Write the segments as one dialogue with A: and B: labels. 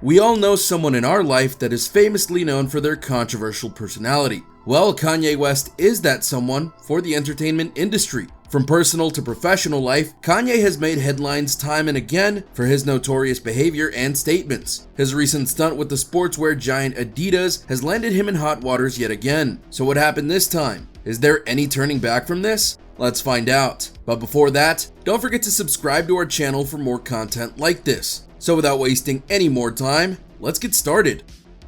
A: We all know someone in our life that is famously known for their controversial personality. Well, Kanye West is that someone for the entertainment industry. From personal to professional life, Kanye has made headlines time and again for his notorious behavior and statements. His recent stunt with the sportswear giant Adidas has landed him in hot waters yet again. So what happened this time? Is there any turning back from this? Let's find out. But before that, don't forget to subscribe to our channel for more content like this. So without wasting any more time, let's get started.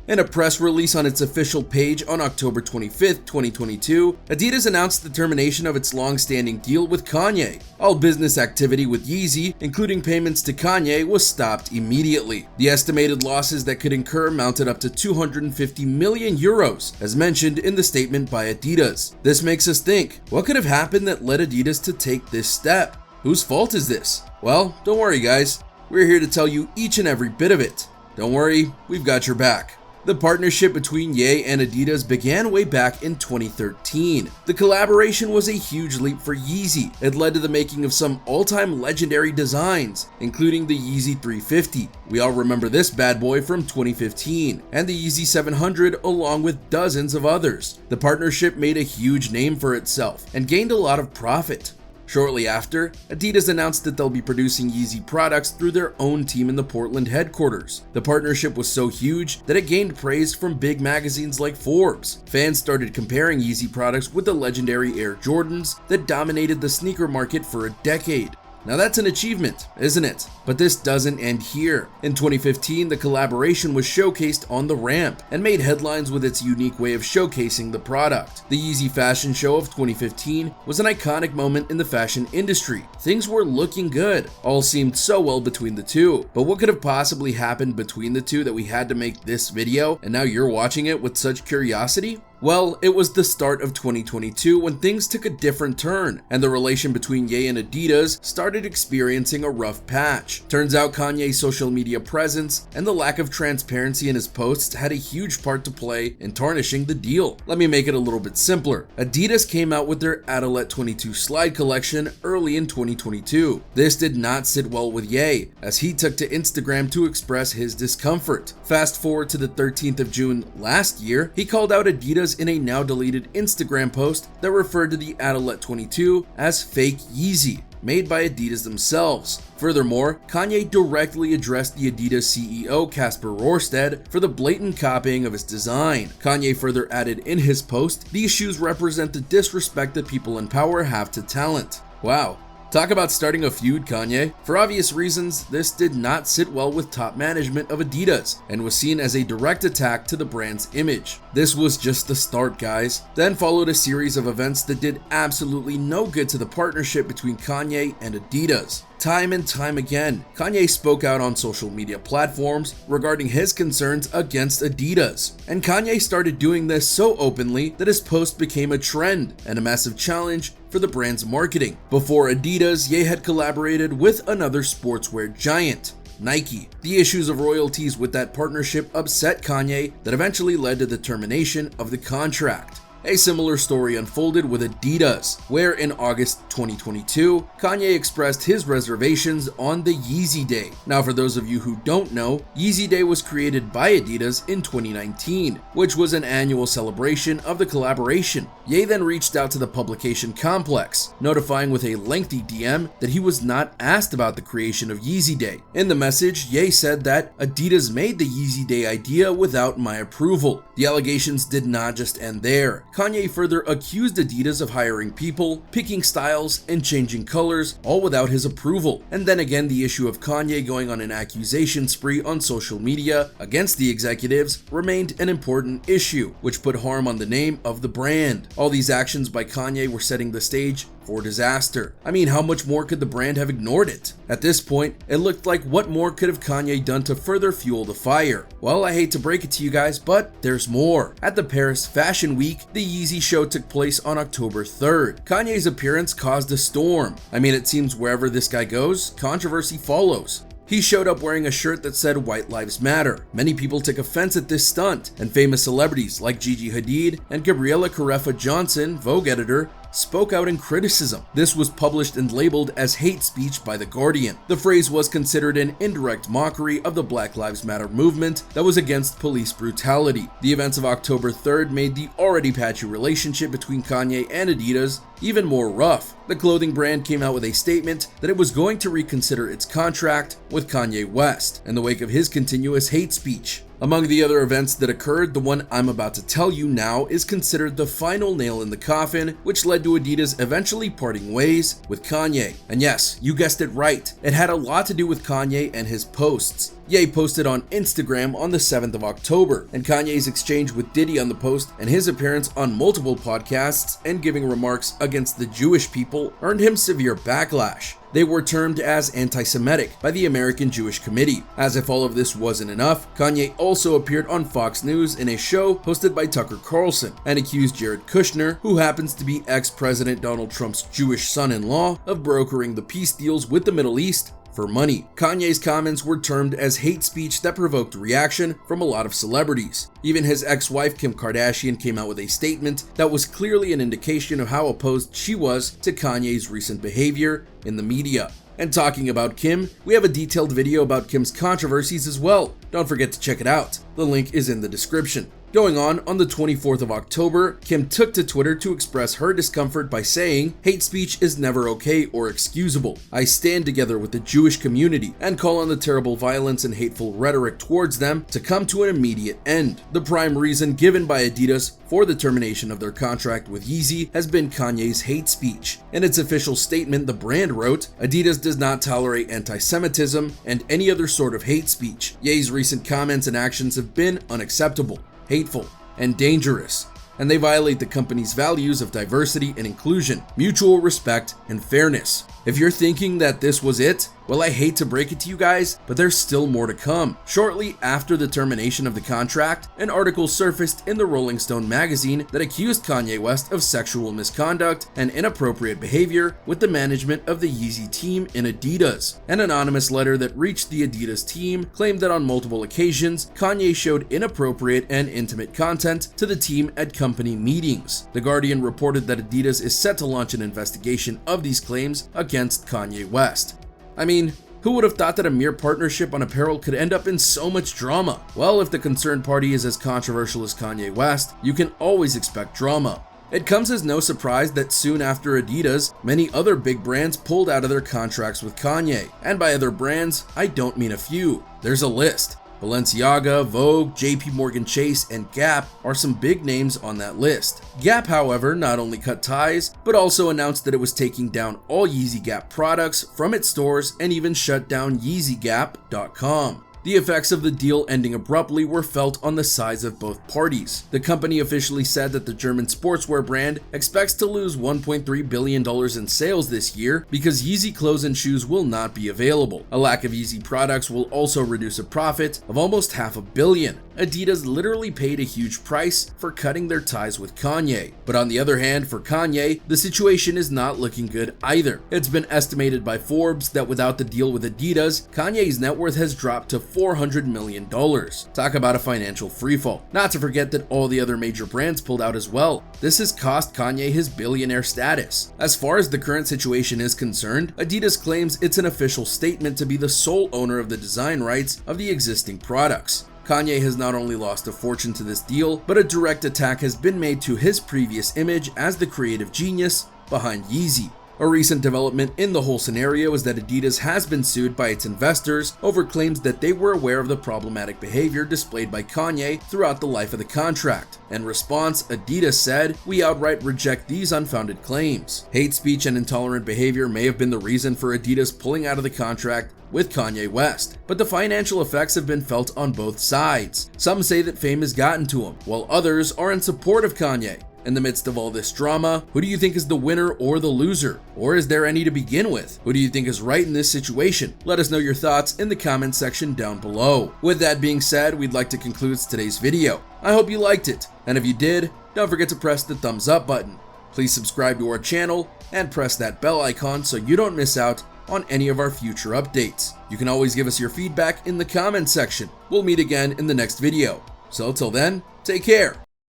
A: In a press release on its official page on October 25th, 2022, Adidas announced the termination of its long-standing deal with Kanye. All business activity with Yeezy, including payments to Kanye, was stopped immediately. The estimated losses that could incur mounted up to 250 million euros, as mentioned in the statement by Adidas. This makes us think, what could have happened that led Adidas to take this step? Whose fault is this? Well, don't worry guys, we're here to tell you each and every bit of it. Don't worry, we've got your back. The partnership between Ye and Adidas began way back in 2013. The collaboration was a huge leap for Yeezy. It led to the making of some all-time legendary designs, including the Yeezy 350. We all remember this bad boy from 2015, and the Yeezy 700 along with dozens of others. The partnership made a huge name for itself and gained a lot of profit. Shortly after, Adidas announced that they'll be producing Yeezy products through their own team in the Portland headquarters. The partnership was so huge that it gained praise from big magazines like Forbes. Fans started comparing Yeezy products with the legendary Air Jordans that dominated the sneaker market for a decade. Now that's an achievement, isn't it? But this doesn't end here. In 2015, the collaboration was showcased on the ramp and made headlines with its unique way of showcasing the product. The Yeezy Fashion Show of 2015 was an iconic moment in the fashion industry. Things were looking good. All seemed so well between the two. But what could have possibly happened between the two that we had to make this video and now you're watching it with such curiosity? Well, it was the start of 2022 when things took a different turn, and the relation between Ye and Adidas started experiencing a rough patch. Turns out Kanye's social media presence and the lack of transparency in his posts had a huge part to play in tarnishing the deal. Let me make it a little bit simpler. Adidas came out with their Adidas 22 slide collection early in 2022. This did not sit well with Ye, as he took to Instagram to express his discomfort. Fast forward to the 13th of June last year, he called out Adidas in a now deleted Instagram post that referred to the Adidas 22 as fake Yeezy, made by Adidas themselves. Furthermore, Kanye directly addressed the Adidas CEO Kasper Rorsted for the blatant copying of his design. Kanye further added in his post, "These shoes represent the disrespect that people in power have to talent." Wow. Talk about starting a feud, Kanye. For obvious reasons, this did not sit well with top management of Adidas and was seen as a direct attack to the brand's image. This was just the start, guys. Then followed a series of events that did absolutely no good to the partnership between Kanye and Adidas. Time and time again, Kanye spoke out on social media platforms regarding his concerns against Adidas. And Kanye started doing this so openly that his post became a trend and a massive challenge for the brand's marketing. Before Adidas, Ye had collaborated with another sportswear giant, Nike. The issues of royalties with that partnership upset Kanye that eventually led to the termination of the contract. A similar story unfolded with Adidas, where in August 2022, Kanye expressed his reservations on the Yeezy Day. Now for those of you who don't know, Yeezy Day was created by Adidas in 2019, which was an annual celebration of the collaboration. Ye then reached out to the publication Complex, notifying with a lengthy DM that he was not asked about the creation of Yeezy Day. In the message, Ye said that Adidas made the Yeezy Day idea without my approval. The allegations did not just end there. Kanye further accused Adidas of hiring people, picking styles, and changing colors, all without his approval. And then again, the issue of Kanye going on an accusation spree on social media against the executives remained an important issue, which put harm on the name of the brand. All these actions by Kanye were setting the stage for disaster. I mean, how much more could the brand have ignored it? At this point, it looked like what more could have Kanye done to further fuel the fire? Well, I hate to break it to you guys, but there's more. At the Paris Fashion Week, the Yeezy show took place on October 3rd. Kanye's appearance caused a storm. I mean, it seems wherever this guy goes, controversy follows. He showed up wearing a shirt that said White Lives Matter. Many people took offense at this stunt, and famous celebrities like Gigi Hadid and Gabriella Carefa Johnson, Vogue editor, spoke out in criticism. This was published and labeled as hate speech by The Guardian. The phrase was considered an indirect mockery of the Black Lives Matter movement that was against police brutality. The events of October 3rd made the already patchy relationship between Kanye and Adidas even more rough. The clothing brand came out with a statement that it was going to reconsider its contract with Kanye West in the wake of his continuous hate speech. Among the other events that occurred, the one I'm about to tell you now is considered the final nail in the coffin, which led to Adidas eventually parting ways with Kanye. And yes, you guessed it right, it had a lot to do with Kanye and his posts. Ye posted on Instagram on the 7th of October, and Kanye's exchange with Diddy on the post and his appearance on multiple podcasts and giving remarks against the Jewish people earned him severe backlash. They were termed as anti-Semitic by the American Jewish Committee. As if all of this wasn't enough, Kanye also appeared on Fox News in a show hosted by Tucker Carlson and accused Jared Kushner, who happens to be ex-President Donald Trump's Jewish son-in-law, of brokering the peace deals with the Middle East for money. Kanye's comments were termed as hate speech that provoked reaction from a lot of celebrities. Even his ex-wife Kim Kardashian came out with a statement that was clearly an indication of how opposed she was to Kanye's recent behavior in the media. And talking about Kim, we have a detailed video about Kim's controversies as well. Don't forget to check it out. The link is in the description. Going on the 24th of October, Kim took to Twitter to express her discomfort by saying, "Hate speech is never okay or excusable. I stand together with the Jewish community and call on the terrible violence and hateful rhetoric towards them to come to an immediate end." The prime reason given by Adidas for the termination of their contract with Yeezy has been Kanye's hate speech. In its official statement, the brand wrote, "Adidas does not tolerate anti-Semitism and any other sort of hate speech. Ye's recent comments and actions have been unacceptable, hateful, and dangerous, and they violate the company's values of diversity and inclusion, mutual respect, and fairness." If you're thinking that this was it, well, I hate to break it to you guys, but there's still more to come. Shortly after the termination of the contract, an article surfaced in the Rolling Stone magazine that accused Kanye West of sexual misconduct and inappropriate behavior with the management of the Yeezy team in Adidas. An anonymous letter that reached the Adidas team claimed that on multiple occasions, Kanye showed inappropriate and intimate content to the team at company meetings. The Guardian reported that Adidas is set to launch an investigation of these claims against Kanye West. I mean, who would have thought that a mere partnership on apparel could end up in so much drama? Well, if the concerned party is as controversial as Kanye West, you can always expect drama. It comes as no surprise that soon after Adidas, many other big brands pulled out of their contracts with Kanye. And by other brands, I don't mean a few. There's a list. Balenciaga, Vogue, JP Morgan Chase, and Gap are some big names on that list. Gap, however, not only cut ties, but also announced that it was taking down all Yeezy Gap products from its stores and even shut down YeezyGap.com. The effects of the deal ending abruptly were felt on the sides of both parties. The company officially said that the German sportswear brand expects to lose $1.3 billion in sales this year because Yeezy clothes and shoes will not be available. A lack of Yeezy products will also reduce a profit of almost $500 million. Adidas literally paid a huge price for cutting their ties with Kanye. But on the other hand, for Kanye, the situation is not looking good either. It's been estimated by Forbes that without the deal with Adidas, Kanye's net worth has dropped to $400 million. Talk about a financial freefall. Not to forget that all the other major brands pulled out as well. This has cost Kanye his billionaire status. As far as the current situation is concerned, Adidas claims it's an official statement to be the sole owner of the design rights of the existing products. Kanye has not only lost a fortune to this deal, but a direct attack has been made to his previous image as the creative genius behind Yeezy. A recent development in the whole scenario is that Adidas has been sued by its investors over claims that they were aware of the problematic behavior displayed by Kanye throughout the life of the contract. In response, Adidas said, "We outright reject these unfounded claims." Hate speech and intolerant behavior may have been the reason for Adidas pulling out of the contract with Kanye West, but the financial effects have been felt on both sides. Some say that fame has gotten to him, while others are in support of Kanye. In the midst of all this drama, who do you think is the winner or the loser? Or is there any to begin with? Who do you think is right in this situation? Let us know your thoughts in the comment section down below. With that being said, we'd like to conclude today's video. I hope you liked it, and if you did, don't forget to press the thumbs up button. Please subscribe to our channel and press that bell icon so you don't miss out on any of our future updates. You can always give us your feedback in the comment section. We'll meet again in the next video. So till then, take care.